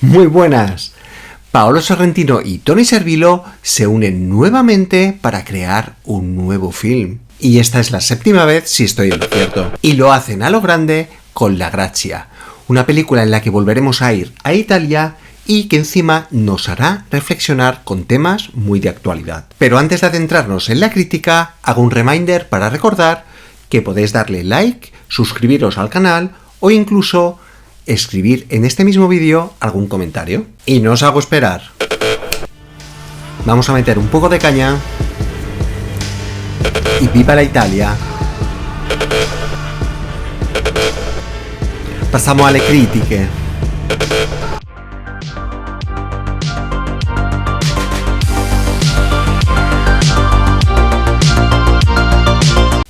Muy buenas. Paolo Sorrentino y Tony Servillo se unen nuevamente para crear un nuevo film. Y esta es la séptima vez si estoy en lo cierto. Y lo hacen a lo grande con La Grazia, una película en la que volveremos a ir a Italia y que encima nos hará reflexionar con temas muy de actualidad. Pero antes de adentrarnos en la crítica, hago un reminder para recordar que podéis darle like, suscribiros al canal o incluso escribir en este mismo vídeo algún comentario. Y no os hago esperar. Vamos a meter un poco de caña. Y viva la Italia. Passiamo alle critiche.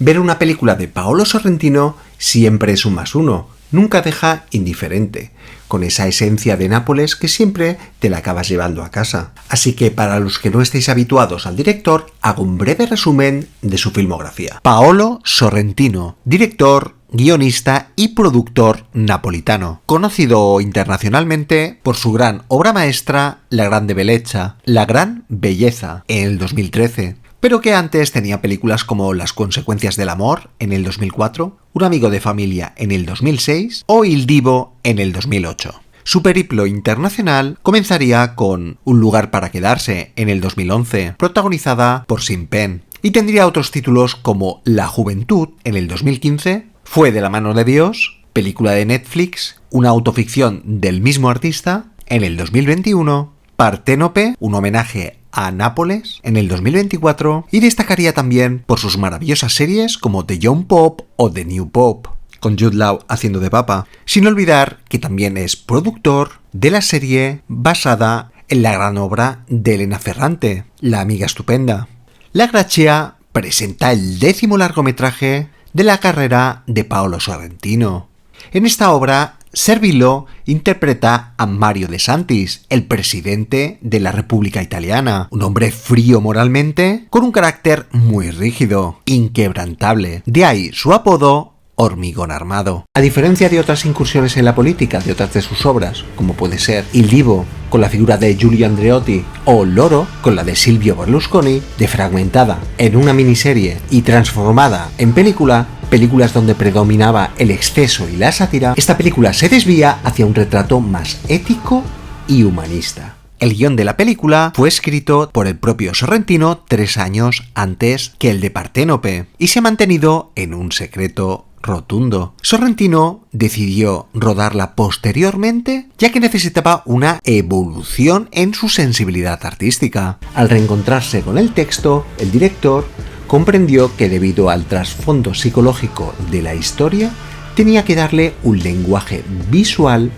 Ver una película de Paolo Sorrentino siempre es un más uno, nunca deja indiferente, con esa esencia de Nápoles que siempre te la acabas llevando a casa. Así que para los que no estéis habituados al director, hago un breve resumen de su filmografía. Paolo Sorrentino, director, guionista y productor napolitano, conocido internacionalmente por su gran obra maestra La Grande Bellezza, La Gran Belleza, en el 2013, pero que antes tenía películas como Las Consecuencias del Amor, en el 2004, Un amigo de familia, en el 2006, o Il Divo, en el 2008. Su periplo internacional comenzaría con Un lugar para quedarse, en el 2011, protagonizada por Sean Penn, y tendría otros títulos como La Juventud, en el 2015, Fue de la mano de Dios, película de Netflix, una autoficción del mismo artista, en el 2021, Parténope, un homenaje a Nápoles, en el 2024, y destacaría también por sus maravillosas series como The Young Pop o The New Pop, con Jude Law haciendo de papa, sin olvidar que también es productor de la serie basada en la gran obra de Elena Ferrante, La amiga estupenda. La Grazia presenta el 10º largometraje de la carrera de Paolo Sorrentino. En esta obra, Servillo interpreta a Mario De Santis, el presidente de la República Italiana, un hombre frío moralmente, con un carácter muy rígido, inquebrantable. De ahí su apodo, Hormigón Armado. A diferencia de otras incursiones en la política de otras de sus obras, como puede ser Il Divo, con la figura de Giulio Andreotti, o Loro, con la de Silvio Berlusconi, defragmentada en una miniserie y transformada en películas donde predominaba el exceso y la sátira, esta película se desvía hacia un retrato más ético y humanista. El guión de la película fue escrito por el propio Sorrentino 3 años antes que el de Parténope y se ha mantenido en un secreto rotundo. Sorrentino decidió rodarla posteriormente ya que necesitaba una evolución en su sensibilidad artística. Al reencontrarse con el texto, el director comprendió que debido al trasfondo psicológico de la historia tenía que darle un lenguaje visual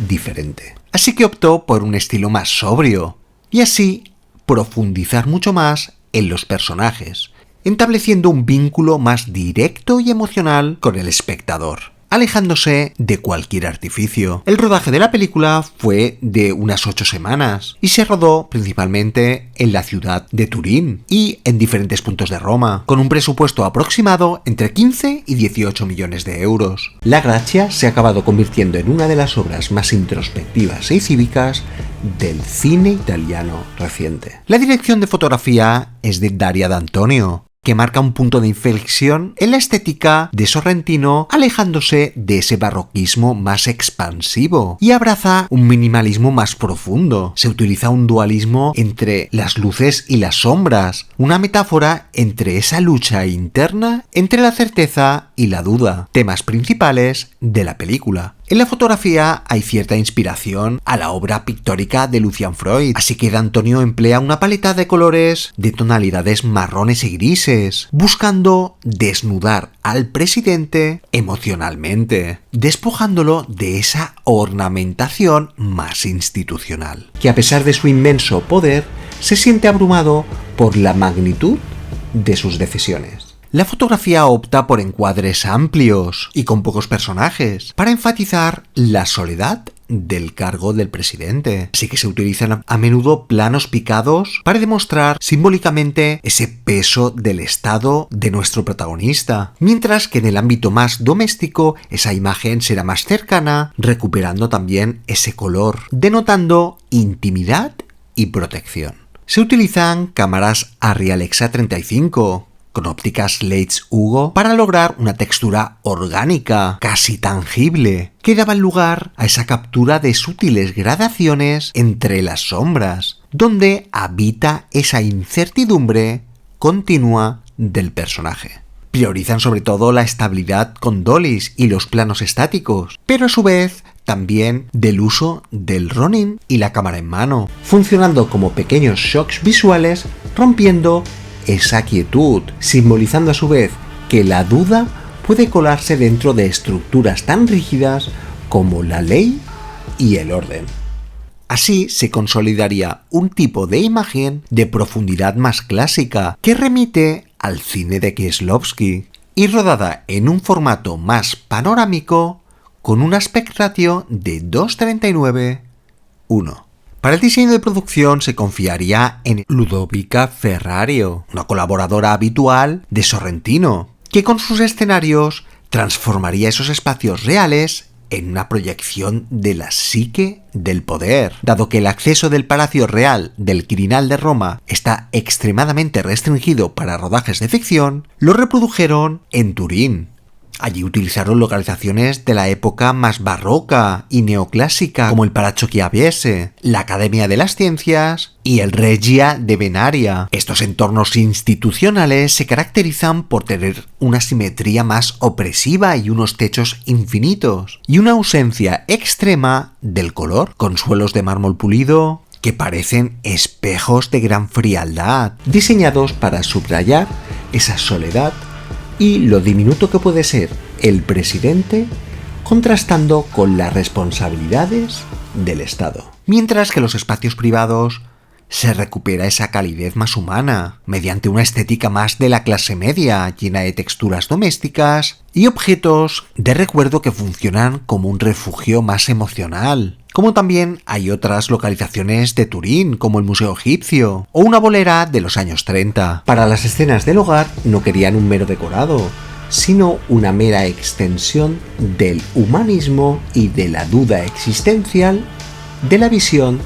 diferente. Así que optó por un estilo más sobrio y así profundizar mucho más en los personajes, estableciendo un vínculo más directo y emocional con el espectador, alejándose de cualquier artificio. El rodaje de la película fue de unas 8 semanas y se rodó principalmente en la ciudad de Turín y en diferentes puntos de Roma, con un presupuesto aproximado entre 15 y 18 millones de euros. La Grazia se ha acabado convirtiendo en una de las obras más introspectivas y cívicas del cine italiano reciente. La dirección de fotografía es de Daria D'Antonio, que marca un punto de inflexión en la estética de Sorrentino, alejándose de ese barroquismo más expansivo y abraza un minimalismo más profundo. Se utiliza un dualismo entre las luces y las sombras, una metáfora entre esa lucha interna entre la certeza y la duda, temas principales de la película. En la fotografía hay cierta inspiración a la obra pictórica de Lucian Freud, así que D'Antonio emplea una paleta de colores de tonalidades marrones y grises, buscando desnudar al presidente emocionalmente, despojándolo de esa ornamentación más institucional, que a pesar de su inmenso poder, se siente abrumado por la magnitud de sus decisiones. La fotografía opta por encuadres amplios y con pocos personajes, para enfatizar la soledad del cargo del presidente. Así que se utilizan a menudo planos picados para demostrar simbólicamente ese peso del estado de nuestro protagonista. Mientras que en el ámbito más doméstico, esa imagen será más cercana, recuperando también ese color, denotando intimidad y protección. Se utilizan cámaras Arri Alexa 35 con ópticas Leitz Hugo para lograr una textura orgánica, casi tangible, que daba lugar a esa captura de sutiles gradaciones entre las sombras, donde habita esa incertidumbre continua del personaje. Priorizan sobre todo la estabilidad con dollies y los planos estáticos, pero a su vez también del uso del Ronin y la cámara en mano, funcionando como pequeños shocks visuales, rompiendo esa quietud, simbolizando a su vez que la duda puede colarse dentro de estructuras tan rígidas como la ley y el orden. Así se consolidaría un tipo de imagen de profundidad más clásica que remite al cine de Kieslowski y rodada en un formato más panorámico con un aspect ratio de 2:39:1. Para el diseño de producción se confiaría en Ludovica Ferrario, una colaboradora habitual de Sorrentino, que con sus escenarios transformaría esos espacios reales en una proyección de la psique del poder. Dado que el acceso del Palacio Real del Quirinal de Roma está extremadamente restringido para rodajes de ficción, lo reprodujeron en Turín. Allí utilizaron localizaciones de la época más barroca y neoclásica, como el Palazzo Chiaviese, la Academia de las Ciencias y el Regia de Venaria. Estos entornos institucionales se caracterizan por tener una simetría más opresiva y unos techos infinitos, y una ausencia extrema del color, con suelos de mármol pulido que parecen espejos de gran frialdad, diseñados para subrayar esa soledad y lo diminuto que puede ser el presidente, contrastando con las responsabilidades del Estado. Mientras que en los espacios privados se recupera esa calidez más humana, mediante una estética más de la clase media, llena de texturas domésticas y objetos de recuerdo que funcionan como un refugio más emocional. Como también hay otras localizaciones de Turín, como el Museo Egipcio o una bolera de los años 30. Para las escenas del hogar no querían un mero decorado, sino una mera extensión del humanismo y de la duda existencial de la visión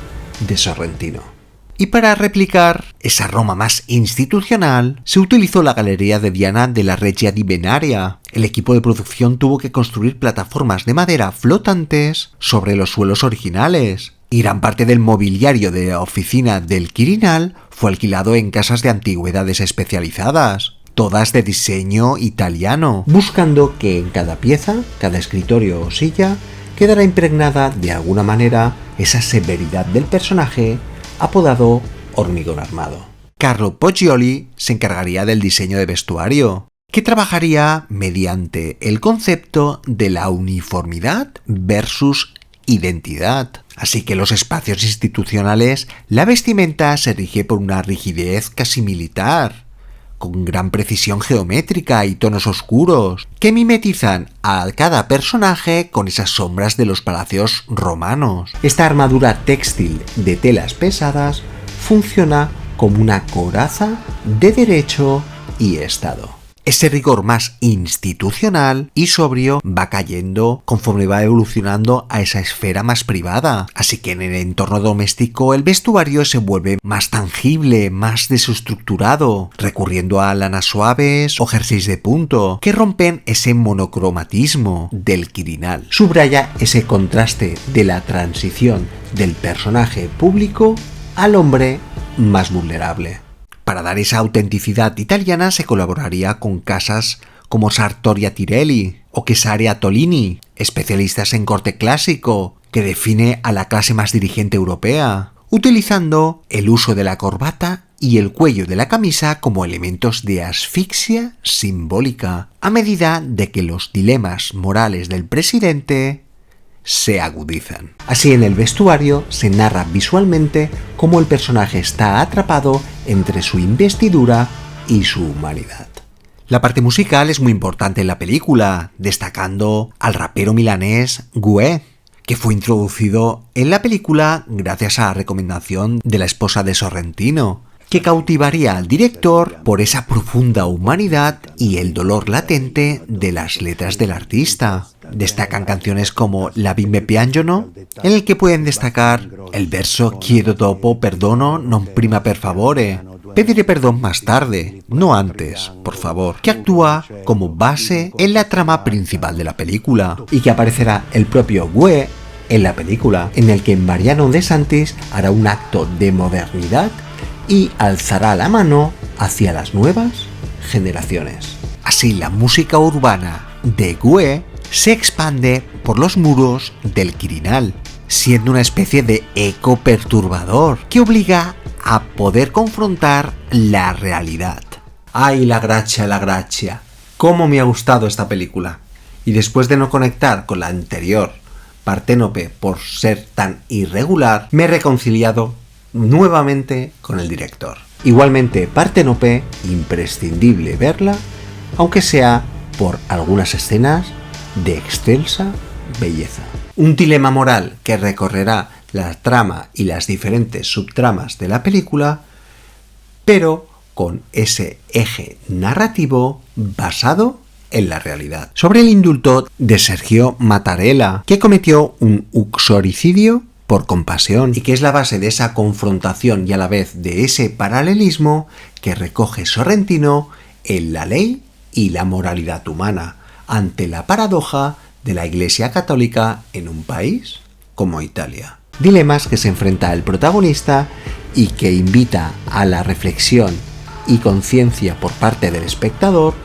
de Sorrentino. Y para replicar esa Roma más institucional, se utilizó la Galería de Diana de la Regia di Venaria. El equipo de producción tuvo que construir plataformas de madera flotantes sobre los suelos originales, y gran parte del mobiliario de la oficina del Quirinal fue alquilado en casas de antigüedades especializadas, todas de diseño italiano, buscando que en cada pieza, cada escritorio o silla, quedara impregnada de alguna manera esa severidad del personaje apodado Hormigón Armado. Carlo Poggioli se encargaría del diseño de vestuario, que trabajaría mediante el concepto de la uniformidad versus identidad. Así que en los espacios institucionales la vestimenta se rige por una rigidez casi militar, con gran precisión geométrica y tonos oscuros, que mimetizan a cada personaje con esas sombras de los palacios romanos. Esta armadura textil de telas pesadas funciona como una coraza de derecho y Estado. Ese rigor más institucional y sobrio va cayendo conforme va evolucionando a esa esfera más privada. Así que en el entorno doméstico el vestuario se vuelve más tangible, más desestructurado, recurriendo a lanas suaves o jerseys de punto que rompen ese monocromatismo del Quirinal. Subraya ese contraste de la transición del personaje público al hombre más vulnerable. Para dar esa autenticidad italiana se colaboraría con casas como Sartoria Tirelli o Cesarea Tolini, especialistas en corte clásico, que define a la clase más dirigente europea, utilizando el uso de la corbata y el cuello de la camisa como elementos de asfixia simbólica, a medida de que los dilemas morales del presidente se agudizan. Así, en el vestuario se narra visualmente cómo el personaje está atrapado entre su investidura y su humanidad. La parte musical es muy importante en la película, destacando al rapero milanés Gué, que fue introducido en la película gracias a la recomendación de la esposa de Sorrentino, que cautivaría al director por esa profunda humanidad y el dolor latente de las letras del artista. Destacan canciones como La vi me piangono, en el que pueden destacar el verso Chiedo dopo perdono non prima per favore, pediré perdón más tarde, no antes, por favor, que actúa como base en la trama principal de la película y que aparecerá el propio Gue en la película, en el que Mariano de Santis hará un acto de modernidad y alzará la mano hacia las nuevas generaciones. Así la música urbana de Gue se expande por los muros del Quirinal, siendo una especie de eco perturbador que obliga a poder confrontar la realidad. ¡Ay, la gracia! ¿Cómo me ha gustado esta película? Y después de no conectar con la anterior, Parténope, por ser tan irregular, me he reconciliado nuevamente con el director. Igualmente, Parténope, imprescindible verla, aunque sea por algunas escenas de excelsa belleza. Un dilema moral que recorrerá la trama y las diferentes subtramas de la película, pero con ese eje narrativo basado en la realidad. Sobre el indulto de Sergio Mattarella, que cometió un uxoricidio por compasión y que es la base de esa confrontación y a la vez de ese paralelismo que recoge Sorrentino en la ley y la moralidad humana ante la paradoja de la Iglesia Católica en un país como Italia. Dilemas que se enfrenta el protagonista y que invita a la reflexión y conciencia por parte del espectador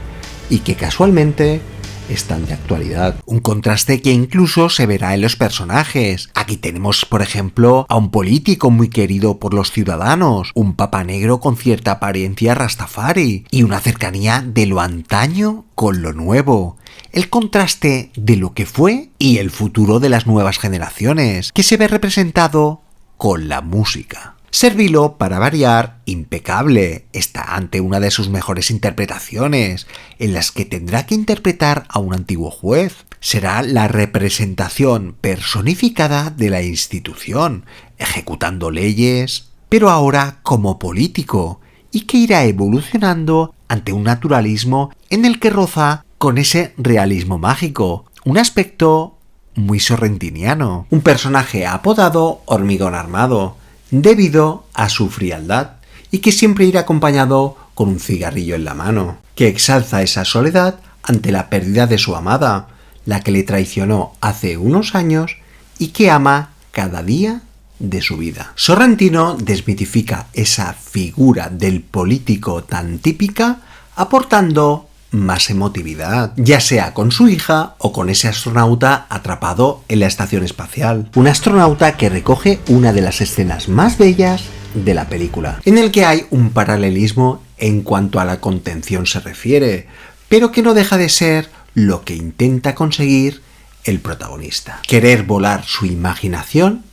y que casualmente están de actualidad. Un contraste que incluso se verá en los personajes. Aquí tenemos, por ejemplo, a un político muy querido por los ciudadanos, un papa negro con cierta apariencia rastafari y una cercanía de lo antaño con lo nuevo. El contraste de lo que fue y el futuro de las nuevas generaciones, que se ve representado con la música. Servilo, para variar, impecable, está ante una de sus mejores interpretaciones, en las que tendrá que interpretar a un antiguo juez. Será la representación personificada de la institución, ejecutando leyes, pero ahora como político, y que irá evolucionando ante un naturalismo en el que roza con ese realismo mágico, un aspecto muy sorrentiniano. Un personaje apodado Hormigón Armado, debido a su frialdad, y que siempre irá acompañado con un cigarrillo en la mano, que exalza esa soledad ante la pérdida de su amada, la que le traicionó hace unos años y que ama cada día de su vida. Sorrentino desmitifica esa figura del político tan típica, aportando más emotividad, ya sea con su hija o con ese astronauta atrapado en la estación espacial. Un astronauta que recoge una de las escenas más bellas de la película, en el que hay un paralelismo en cuanto a la contención se refiere, pero que no deja de ser lo que intenta conseguir el protagonista. Querer volar su imaginación,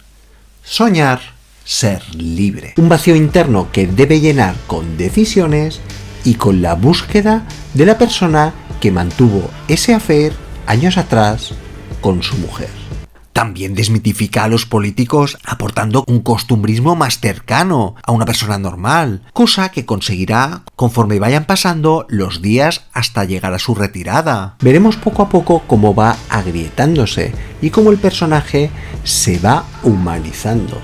soñar, ser libre. Un vacío interno que debe llenar con decisiones y con la búsqueda de la persona que mantuvo ese affair años atrás con su mujer. También desmitifica a los políticos aportando un costumbrismo más cercano a una persona normal, cosa que conseguirá conforme vayan pasando los días hasta llegar a su retirada. Veremos poco a poco cómo va agrietándose y cómo el personaje se va humanizando,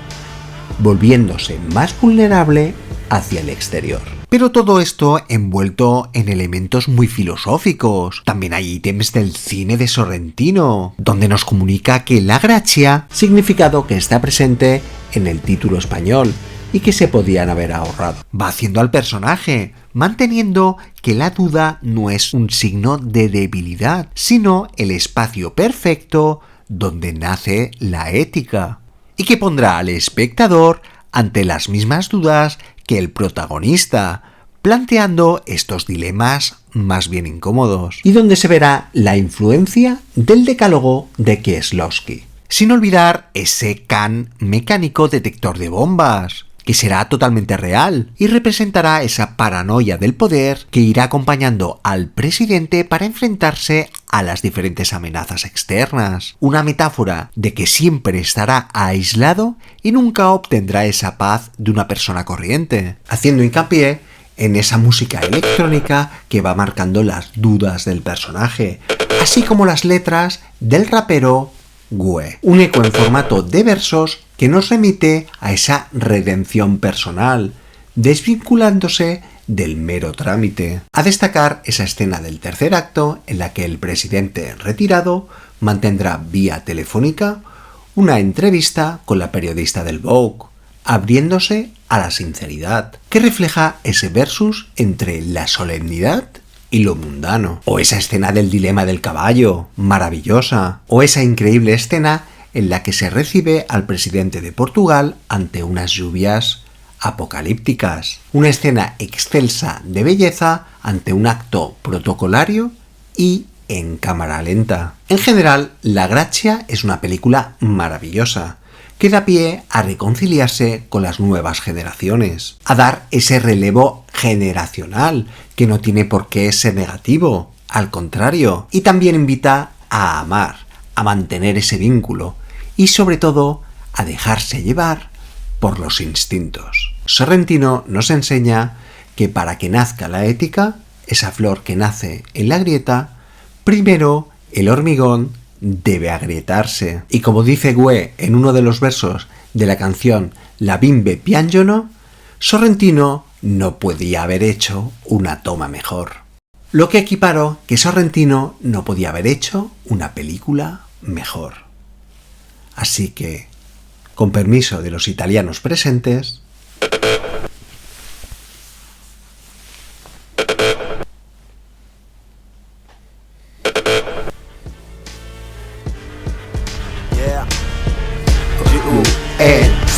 volviéndose más vulnerable hacia el exterior. Pero todo esto envuelto en elementos muy filosóficos. También hay ítems del cine de Sorrentino, donde nos comunica que la gracia, significado que está presente en el título español y que se podían haber ahorrado. Va haciendo al personaje, manteniendo que la duda no es un signo de debilidad, sino el espacio perfecto donde nace la ética, y que pondrá al espectador ante las mismas dudas que el protagonista, planteando estos dilemas más bien incómodos, y donde se verá la influencia del decálogo de Kieslowski. Sin olvidar ese can mecánico detector de bombas, que será totalmente real y representará esa paranoia del poder que irá acompañando al presidente para enfrentarse a las diferentes amenazas externas, una metáfora de que siempre estará aislado y nunca obtendrá esa paz de una persona corriente, haciendo hincapié en esa música electrónica que va marcando las dudas del personaje, así como las letras del rapero Gue, un eco en formato de versos que nos remite a esa redención personal, desvinculándose del mero trámite. A destacar esa escena del tercer acto en la que el presidente retirado mantendrá vía telefónica una entrevista con la periodista del Vogue, abriéndose a la sinceridad, que refleja ese versus entre la solemnidad y lo mundano. O esa escena del dilema del caballo, maravillosa. O esa increíble escena en la que se recibe al presidente de Portugal ante unas lluvias apocalípticas. Una escena excelsa de belleza ante un acto protocolario y en cámara lenta. En general, La Gracia es una película maravillosa, que da pie a reconciliarse con las nuevas generaciones, a dar ese relevo generacional, que no tiene por qué ser negativo, al contrario, y también invita a amar, a mantener ese vínculo, y sobre todo, a dejarse llevar por los instintos. Sorrentino nos enseña que para que nazca la ética, esa flor que nace en la grieta, primero el hormigón debe agrietarse. Y como dice Gue en uno de los versos de la canción La bimbe piangono, Sorrentino no podía haber hecho una toma mejor. Lo que equiparo que Sorrentino no podía haber hecho una película mejor. Así que, con permiso de los italianos presentes,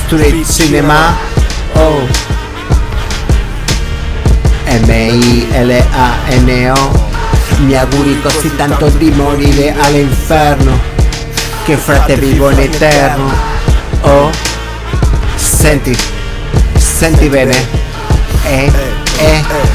Street Cinema, oh, M-I-L-A-N-O, mi auguri così tanto di morire all'inferno, che frate vivo in eterno, oh, senti bene,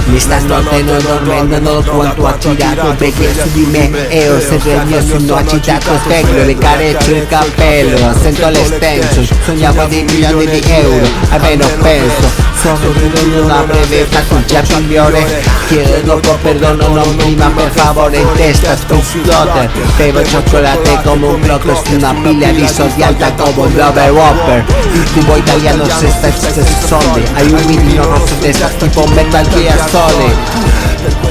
mi stanno dormendo, non quanto ha girato perché su di me e ho sempre mio sono agitato, specchio, le careccio il cappello, sento l'estenso, sognavo dei milioni di euro, almeno penso, sono venuto una breve sul giapiglione, chiedo dopo perdono, non prima per favore, in testa esplode, bevo cioccolate come un blocco su una pila di soldi alta come un Glover Whopper, il cubo italiano se sta soldi, hai un mirino rosso testa tipo Metal Gear Solid.